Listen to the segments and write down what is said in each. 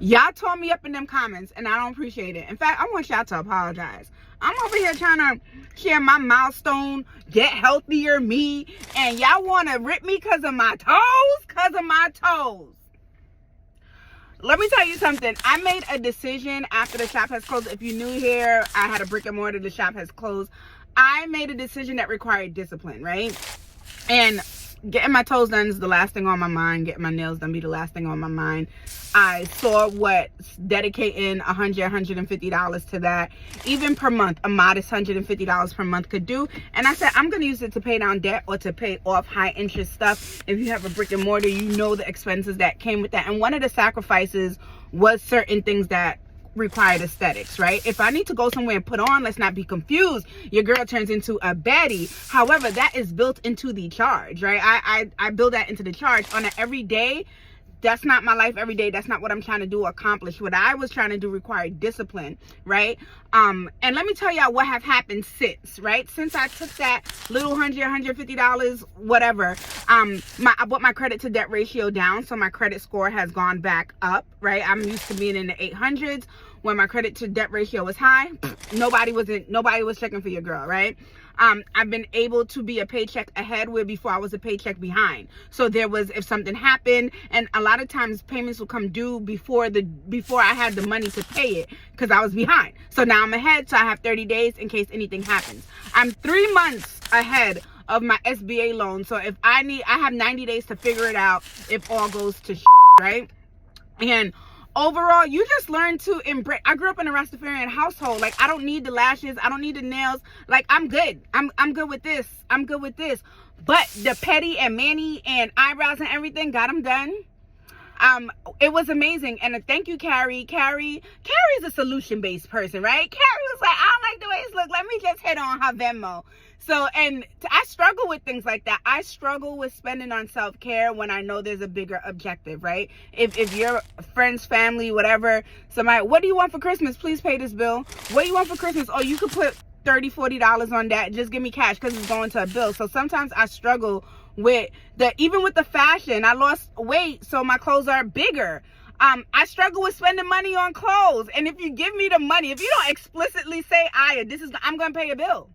Y'all tore me up in them comments, and I don't appreciate it. In fact, I want y'all to apologize. I'm over here trying to share my milestone, get healthier me, and y'all want to rip me because of my toes? Because of my toes. Let me tell you something. I made a decision after the shop has closed. If you're new here, I had a brick and mortar. The shop has closed. I made a decision that required discipline, right? And getting my toes done is the last thing on my mind. Getting my nails done be the last thing on my mind. I saw what dedicating $150 to that, even per month, a modest $150 per month could do. And I said, I'm going to use it to pay down debt or to pay off high interest stuff. If you have a brick and mortar, you know the expenses that came with that. And one of the sacrifices was certain things that required aesthetics, right? If I need to go somewhere and put on, let's not be confused, your girl turns into a baddie. However, that is built into the charge, right? I build that into the charge on an everyday. That's not my life every day. That's not what I'm trying to do or accomplish. What I was trying to do required discipline, right? And let me tell y'all what have happened since, right? Since I took that little $150, whatever, I brought my credit to debt ratio down. So my credit score has gone back up, right? I'm used to being in the 800s. When my credit to debt ratio was high, nobody was checking for your girl, right? I've been able to be a paycheck ahead where before I was a paycheck behind. So there was, if something happened, and a lot of times payments will come due before I had the money to pay it because I was behind. So now I'm ahead, so I have 30 days in case anything happens. I'm 3 months ahead of my SBA loan. So if I have 90 days to figure it out if all goes to shit, right? And overall, you just learn to embrace. I grew up in a Rastafarian household. Like, I don't need the lashes. I don't need the nails. Like, I'm good. I'm good with this. I'm good with this. But the petty and mani and eyebrows and everything, got them done. It was amazing. And thank you, Carrie. Carrie's a solution-based person, right? Carrie was like, I don't like the way it looks. Let me just hit on her Venmo. So, and I struggle with things like that. I struggle with spending on self-care when I know there's a bigger objective, right? If your friends, family, whatever, somebody, what do you want for Christmas? Please pay this bill. What do you want for Christmas? Oh, you could put $30, $40 on that. Just give me cash because it's going to a bill. So sometimes I struggle with even with the fashion. I lost weight, so my clothes are bigger. I struggle with spending money on clothes. And if you give me the money, if you don't explicitly say, I'm going to pay a bill.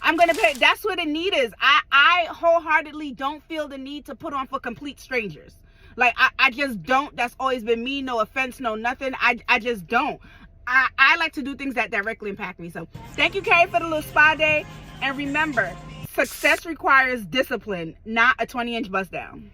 I'm going to pay. That's what the need is. I wholeheartedly don't feel the need to put on for complete strangers. Like, I just don't. That's always been me. No offense, no nothing. I just don't. I like to do things that directly impact me. So thank you, Carrie, for the little spa day. And remember, success requires discipline, not a 20-inch bust down.